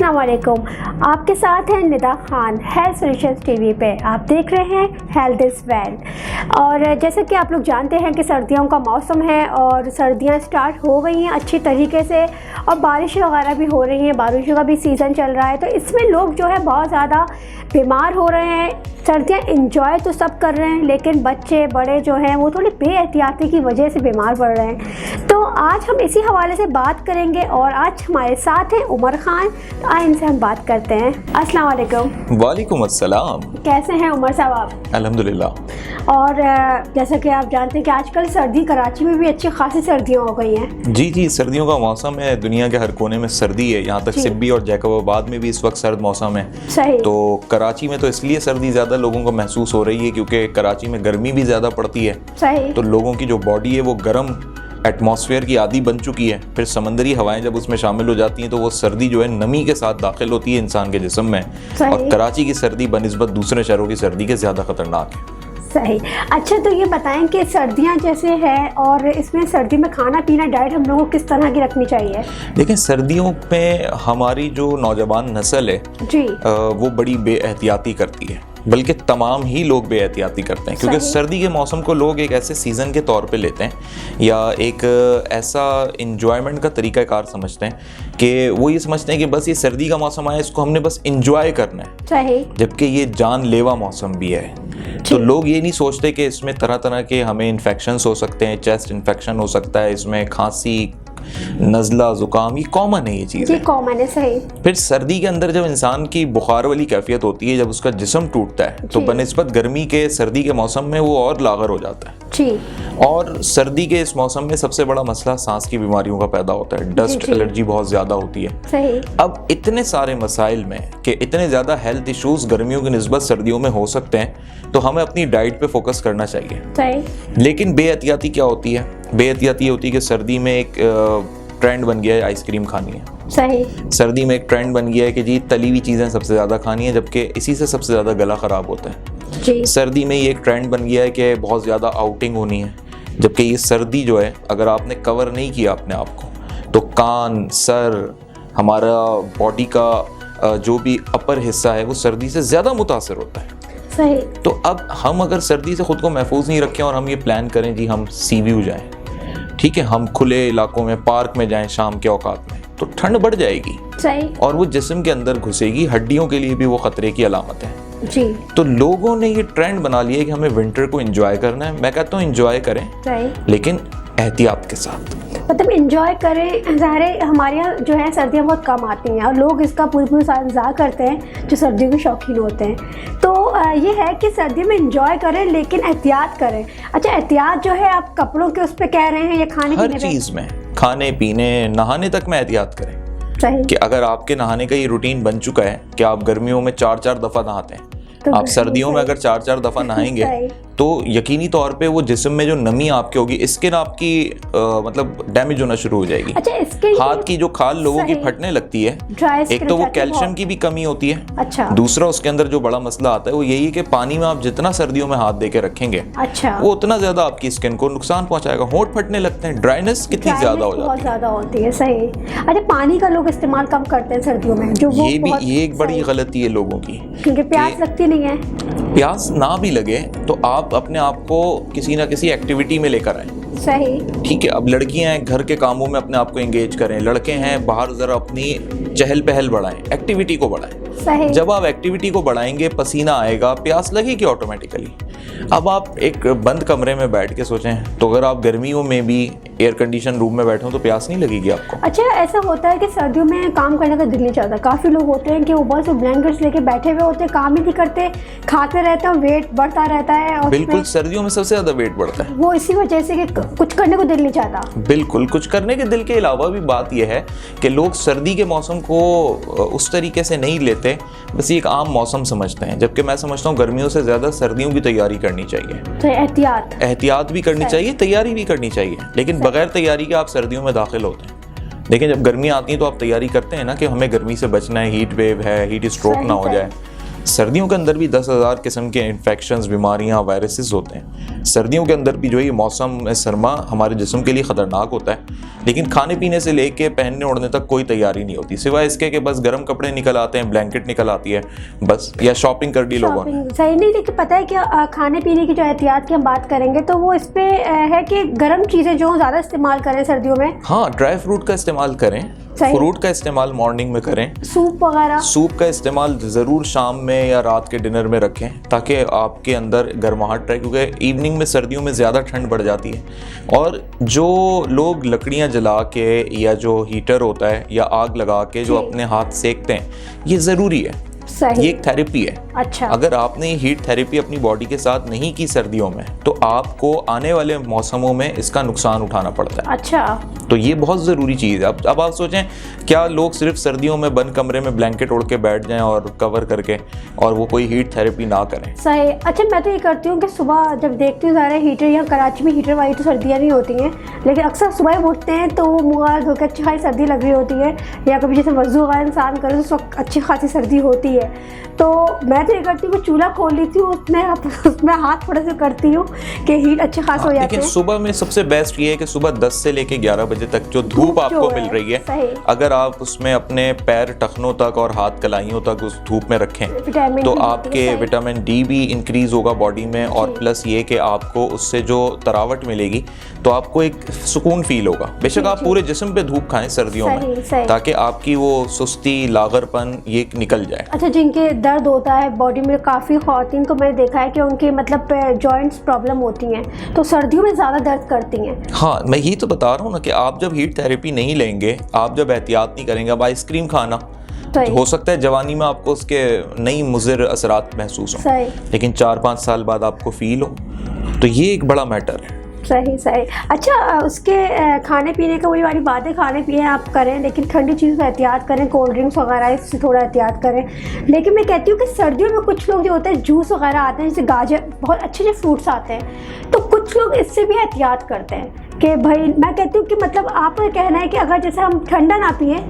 अस्सलाम वालेकुम, आपके साथ हैं Nida Khan health solutions TV पे। आप देख रहे हैं हेल्थ इज़ वेल्थ। और जैसे कि आप लोग जानते हैं कि सर्दियों का मौसम है और सर्दियां स्टार्ट हो गई हैं अच्छी तरीके से और बारिश वगैरह भी हो रही हैं, बारिशों का भी सीज़न चल रहा है। तो इसमें लोग जो है बहुत ज़्यादा बीमार हो रहे हैं। सर्दियाँ इंजॉय तो सब कर रहे हैं लेकिन बच्चे बड़े जो हैं वो थोड़ी बेएहतियाती की वजह से बीमार पड़ रहे हैं। तो आज हम इसी हवाले से बात करेंगे और आज हमारे साथ हैं उमर खान। तो आइए इनसे हम बात करते हैं। अस्सलाम वालेकुम। वालेकुम अस्सलाम। कैसे हैं उमर साहब आप? अल्हम्दुलिल्लाह। और जैसा कि आप जानते हैं कि आजकल सर्दी कराची में भी अच्छी खासी सर्दियाँ हो गई हैं। जी, सर्दियों का मौसम है, दुनिया के हर कोने में सर्दी है। यहाँ तक सिब्बी और जैकबाबाद में भी इस वक्त सर्द मौसम है। सही। तो कराची में तो इसलिए सर्दी ज़्यादा लोगों को महसूस हो रही है क्योंकि कराची में गर्मी भी ज़्यादा पड़ती है। सही। तो लोगों की जो बॉडी है वो गर्म एटमॉस्फेयर की आदी बन चुकी है। फिर समंदरी हवाएं जब उसमें शामिल हो जाती हैं तो वो सर्दी जो है नमी के साथ दाखिल होती है इंसान के जिस्म में। और कराची की सर्दी बनिस्बत दूसरे शहरों की सर्दी के ज़्यादा ख़तरनाक है। सही। अच्छा, तो ये बताएं कि सर्दियां जैसे है और इसमें सर्दी में खाना पीना डाइट हम लोगों को किस तरह की रखनी चाहिए? देखिए, सर्दियों में हमारी जो नौजवान नस्ल है जी वो बड़ी बेएहतियाती करती है, बल्कि तमाम ही लोग बेएहतियाती करते हैं क्योंकि सर्दी के मौसम को लोग एक ऐसे सीज़न के तौर पे लेते हैं या एक ऐसा इंजॉयमेंट का तरीक़ाकार समझते हैं कि वो ये समझते हैं कि बस ये सर्दी का मौसम आया, इसको हमने बस इंजॉय करना है। सही। जबकि ये जानलेवा मौसम भी है। तो लोग ये नहीं सोचते कि इसमें तरह तरह के हमें इन्फेक्शंस हो सकते हैं, चेस्ट इन्फेक्शन हो सकता है, इसमें खांसी, नज़ला, ज़ुकाम, ये कॉमन है, ये चीज़ है। कॉमन है। सही। फिर सर्दी के अंदर जब इंसान की बुखार वाली कैफियत होती है, जब उसका जिस्म टूटता है तो बनिस्बत गर्मी के सर्दी के मौसम में वो और लागर हो जाता है। जी। और सर्दी के इस मौसम में सबसे बड़ा मसला सांस की बीमारियों का पैदा होता है। डस्ट एलर्जी बहुत ज़्यादा होती है। सही। अब इतने सारे मसाइल में कि इतने ज़्यादा हेल्थ इश्यूज गर्मियों की निस्बत सर्दियों में हो सकते हैं तो हमें अपनी डाइट पे फोकस करना चाहिए। सही। लेकिन बेएहतियाती क्या होती है? बेएहतियाती होती है कि सर्दी में एक ट्रेंड बन गया है आइसक्रीम खानी है। सही। सर्दी में एक ट्रेंड बन गया है कि जी तली हुई चीज़ें सबसे ज़्यादा खानी है, जबकि इसी से सबसे ज़्यादा गला ख़राब होता है। जी। सर्दी में ये एक ट्रेंड बन गया है कि बहुत ज़्यादा आउटिंग होनी है, जबकि ये सर्दी जो है अगर आपने कवर नहीं किया अपने आप को तो कान, सर, हमारा बॉडी का जो भी अपर हिस्सा है वो सर्दी से ज़्यादा मुतासर होता है। सही। तो अब हम अगर सर्दी से ख़ुद को महफूज नहीं रखें और हम ये प्लान करें जी हम सी व्यू जाएँ, ठीक है, हम खुले इलाकों में पार्क में जाएं शाम के औकात में, तो ठंड बढ़ जाएगी। सही। और वो जिस्म के अंदर घुसेगी, हड्डियों के लिए भी वो खतरे की अलामत है। जी। तो लोगों ने ये ट्रेंड बना लिया है कि हमें विंटर को एंजॉय करना है। मैं कहता हूँ एंजॉय करें, लेकिन एहतियात के साथ। मतलब एंजॉय करें। ज़ाहिर है हमारे यहाँ जो है सर्दियाँ बहुत कम आती हैं और लोग इसका पूरी साल इंतज़ार करते हैं जो सर्दियों के शौकीन होते हैं। तो ये है कि सर्दियों में एंजॉय करें लेकिन एहतियात करें। अच्छा, एहतियात जो है आप कपड़ों के उस पर कह रहे हैं या खाने हर चीज़ में, खाने पीने नहाने तक में एहतियात करें। सही। कि अगर आपके नहाने का ये रूटीन बन चुका है कि आप गर्मियों में 4-4 दफ़ा नहाते हैं, तो आप सर्दियों में अगर 4-4 दफ़ा नहाएंगे तो यकीनी तौर पे वो जिस्म में जो नमी आपके होगी, स्किन आपकी मतलब डैमेज होना शुरू हो जाएगी। अच्छा, हाथ की जो खाल लोगों की फटने लगती है, एक तो वो कैल्शियम की भी कमी होती है। अच्छा। दूसरा उसके अंदर जो बड़ा मसला आता है वो यही है कि पानी में आप जितना सर्दियों में हाथ दे के रखेंगे, अच्छा, वो उतना ज्यादा आपकी स्किन को नुकसान पहुंचाएगा। होंठ फटने लगते हैं, ड्राइनेस कितनी ज्यादा हो जाती है। सही। अच्छा, पानी का लोग इस्तेमाल कम करते हैं सर्दियों में, जो ये एक बड़ी गलती है लोगों की, क्योंकि प्यास लगती नहीं है। प्यास ना भी लगे तो आप अपने आप को किसी ना किसी एक्टिविटी में लेकर आए। सही। ठीक है, अब लड़कियां हैं घर के कामों में अपने आप को एंगेज करें, लड़के हैं बाहर जरा अपनी चहल पहल बढ़ाएं, एक्टिविटी को बढ़ाएं। सही। जब आप एक्टिविटी को बढ़ाएंगे पसीना आएगा, प्यास लगेगी ऑटोमेटिकली। अब आप एक बंद कमरे में बैठ के सोचें तो अगर आप गर्मियों में भी एयर कंडीशन रूम में बैठे हो तो प्यास नहीं लगेगी आपको। अच्छा, ऐसा होता है कि सर्दियों में काम करने का दिल नहीं चाहता। काफ़ी लोग होते हैं कि वो बस ब्लैंकेट्स लेके बैठे हुए होते हैं, काम ही नहीं करते, खाते रहते हैं, वेट बढ़ता रहता है। और बिल्कुल, सर्दियों में सबसे ज़्यादा वेट बढ़ता है, वो इसी वजह से कि कुछ करने को दिल नहीं चाहता। बिल्कुल, कुछ करने के दिल के अलावा भी बात यह है कि लोग सर्दी के मौसम को उस तरीके से नहीं लेते, बस एक आम मौसम समझते हैं। जबकि मैं समझता हूँ गर्मियों से ज़्यादा सर्दियों की तैयारी करनी चाहिए। तो एहतियात भी करनी चाहिए, तैयारी भी करनी चाहिए, लेकिन बगैर तैयारी के आप सर्दियों में दाखिल होते हैं। लेकिन जब गर्मियाँ आती हैं तो आप तैयारी करते हैं ना कि हमें गर्मी से बचना है, हीट वेव है, हीट स्ट्रोक ना हो जाए। सर्दियों के अंदर भी 10,000 किस्म के इन्फेक्शंस, बीमारियां, वायरसेस होते हैं। सर्दियों के अंदर भी जो है मौसम सरमा हमारे जिस्म के लिए ख़तरनाक होता है, लेकिन खाने पीने से लेके पहनने ओढ़ने तक कोई तैयारी नहीं होती, सिवाय इसके कि बस गर्म कपड़े निकल आते हैं, ब्लैंकेट निकल आती है बस, या शॉपिंग कर ली लोगों ने। सही नहीं, लेकिन पता है क्या, खाने पीने की जो एहतियात की हम बात करेंगे तो वो इस पे है कि गर्म चीज़ें जो ज़्यादा इस्तेमाल करें सर्दियों में। हाँ, ड्राई फ्रूट का इस्तेमाल करें, फ्रूट का इस्तेमाल मॉर्निंग में करें, सूप वगैरह, सूप का इस्तेमाल ज़रूर शाम में या रात के डिनर में रखें ताकि आपके अंदर गर्माहट रहे, क्योंकि इवनिंग में सर्दियों में ज़्यादा ठंड बढ़ जाती है। और जो लोग लकड़ियाँ जला के या जो हीटर होता है या आग लगा के जो अपने हाथ सेकते हैं, ये ज़रूरी है, ये एक थेरेपी है। अच्छा, अगर आपने हीट थेरेपी अपनी बॉडी के साथ नहीं की सर्दियों में तो आपको आने वाले मौसमों में इसका नुकसान उठाना पड़ता है। अच्छा, तो ये बहुत ज़रूरी चीज़ है। अब आप सोचें, क्या लोग सिर्फ सर्दियों में बंद कमरे में ब्लैंकेट ओढ़ के बैठ जाएं और कवर करके, और वो कोई हीट थेरेपी ना करें? सही। अच्छा, मैं तो ये करती हूँ कि सुबह जब देखती हूँ ज़्यादा हीटर, यहाँ कराची में हीटर वाली तो सर्दियाँ नहीं होती हैं, लेकिन अक्सर सुबह उठते हैं तो मुँह हाथ धो के अच्छी खासी सर्दी लग रही होती है, या कभी जैसे वज़ू वगैरह इंसान करे तो उस वक्त अच्छी खासी सर्दी होती है। तो मैं तो ये करती हूँ कि चूल्हा खोल लेती हूँ, उसमें हाथ थोड़ा सा करती हूँ कि हीट अच्छे खास हो जाते हैं। लेकिन सुबह में सबसे बेस्ट ये है कि सुबह 10 से लेके 11 बजे तक जो धूप आपको मिल रही है, अगर आप उसमें अपने पैर टखनों तक और हाथ कलाइयों तक उस धूप में रखें तो आपके विटामिन डी भी इंक्रीज होगा बॉडी में, और प्लस ये कि आपको उससे जो तरावट मिलेगी तो आपको एक सुकून फील होगा। बेशक आप पूरे जिस्म पे धूप खाएं सर्दियों में, ताकि आपकी वो सुस्ती, लागरपन ये निकल जाए। अच्छा, जिनके दर्द होता है बॉडी में, काफ़ी ख़वातीन को मैंने देखा है कि उनके मतलब जॉइंट्स प्रॉब्लम होती हैं तो सर्दियों में ज़्यादा दर्द करती हैं। हाँ, मैं यही तो बता रहा हूँ ना कि आप जब हीट थेरेपी नहीं लेंगे, आप जब एहतियात नहीं करेंगे, अब आइसक्रीम खाना तो हो सकता है जवानी में आपको उसके नई मुज़िर असरात महसूस हो, लेकिन 4-5 साल बाद आपको फील हो, तो ये एक बड़ा मैटर है। सही सही। अच्छा, उसके खाने पीने का वही वाली बात है, खाने पीने आप करें लेकिन ठंडी चीज़ का एहतियात करें, कोल्ड ड्रिंक्स वगैरह इससे थोड़ा एहतियात करें। लेकिन मैं कहती हूँ कि सर्दियों में कुछ लोग जो होते हैं जूस वगैरह आते हैं, जैसे गाजर, बहुत अच्छे अच्छे फ्रूट्स आते हैं, तो कुछ लोग इससे भी एहतियात करते हैं कि भाई, मैं कहती हूँ कि मतलब आपका कहना है कि अगर जैसे हम ठंडा ना पिए,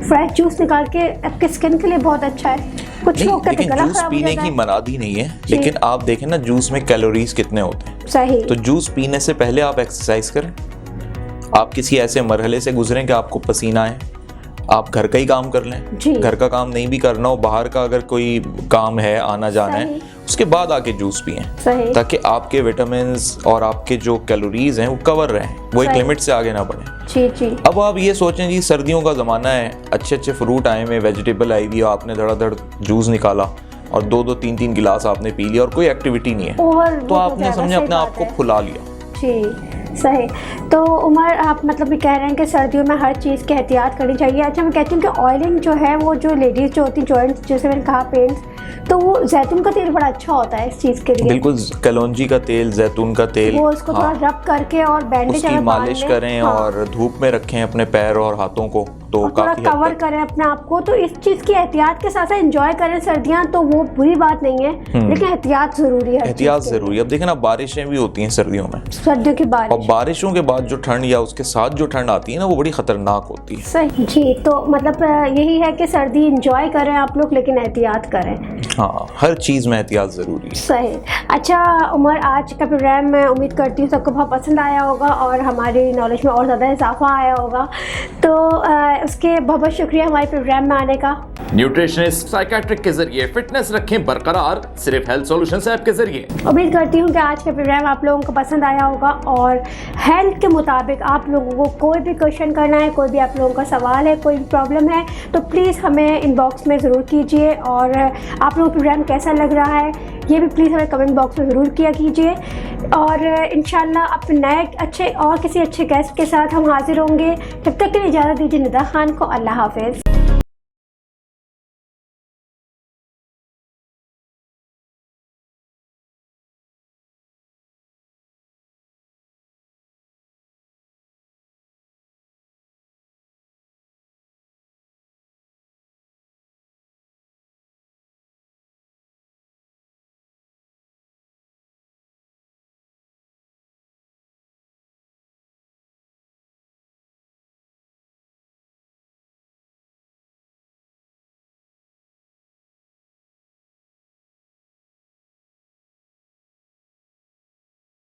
फ्रेश जूस निकाल के आपके स्किन के लिए बहुत अच्छा है। कुछ लोग कहते हैं जूस पीने की मनादी नहीं है, लेकिन आप देखें ना जूस में कैलोरीज कितने होते हैं। सही। तो जूस पीने से पहले आप एक्सरसाइज करें, आप किसी ऐसे मरहले से गुजरें कि आपको पसीना आए, आप घर का ही काम कर लें, घर का काम नहीं भी करना हो, बाहर का अगर कोई काम है, आना जाना है, उसके बाद आके जूस पिएं, ताकि आपके विटामिन्स और आपके जो कैलोरीज हैं वो कवर रहें, वो एक लिमिट से आगे ना बढ़ें। जी जी। अब आप ये सोचें जी, सर्दियों का ज़माना है, अच्छे अच्छे फ्रूट आए हुए, वेजिटेबल आई हुई, आपने धड़ाधड़ जूस निकाला और 2-2 3-3 गिलास आपने पी लिया और कोई एक्टिविटी नहीं है, तो आपने समझे अपने आप को फुला लिया। जी सही। तो उमर, आप मतलब भी कह रहे हैं कि सर्दियों में हर चीज़ की एहतियात करनी चाहिए। अच्छा, मैं कहती हूँ कि ऑयलिंग जो है वो जो लेडीज़ जो होती हैं, जॉइंट्स जैसे मैंने कहा, पेन्स, तो वो जैतून का तेल बड़ा अच्छा होता है इस चीज़ के लिए। बिल्कुल, कलौंजी का तेल, जैतून का तेल, वो उसको थोड़ा रब करके और बैंडेज उसकी मालिश करें और धूप में रखें अपने पैर और हाथों को, तो काफी कवर करें अपने आप को। तो इस चीज़ की एहतियात के साथ साथ एंजॉय करें सर्दियाँ, तो वो बुरी बात नहीं है, लेकिन एहतियात ज़रूरी है। एहतियात ज़रूरी है। अब देखें ना, बारिशें भी होती हैं सर्दियों में, सर्दियों की बारिश, और बारिशों के बाद जो ठंड या उसके साथ जो ठंड आती है ना, वो बड़ी खतरनाक होती है। सही जी। तो मतलब यही है कि सर्दी एंजॉय करें आप लोग, लेकिन एहतियात करें। हाँ, हर चीज़ में एहतियात ज़रूरी है। सही। अच्छा उमर, आज का प्रोग्राम मैं उम्मीद करती हूँ सबको बहुत पसंद आया होगा और हमारी नॉलेज में और ज़्यादा इजाफा आया होगा, तो उसके बहुत बहुत शुक्रिया हमारे प्रोग्राम में आने का। न्यूट्रिशनिस्ट साइकियाट्रिक के जरिए फिटनेस रखें बरकरार, सिर्फ हेल्थ सॉल्यूशंस ऐप के जरिए। उम्मीद करती हूँ कि आज का प्रोग्राम आप लोगों को पसंद आया होगा, और हेल्थ के मुताबिक आप लोगों को कोई भी क्वेश्चन करना है, कोई भी आप लोगों का सवाल है, कोई भी प्रॉब्लम है, तो प्लीज़ हमें इनबॉक्स में ज़रूर कीजिए। और आप लोगों को प्रोग्राम कैसा लग रहा है ये भी प्लीज़ हमें कमेंट बॉक्स में ज़रूर किया कीजिए। और इंशाल्लाह अपने नए अच्छे और किसी अच्छे गेस्ट के साथ हम हाजिर होंगे। तब तक के लिए इजाज़त दीजिए निदा खान को। अल्लाह हाफ़िज़।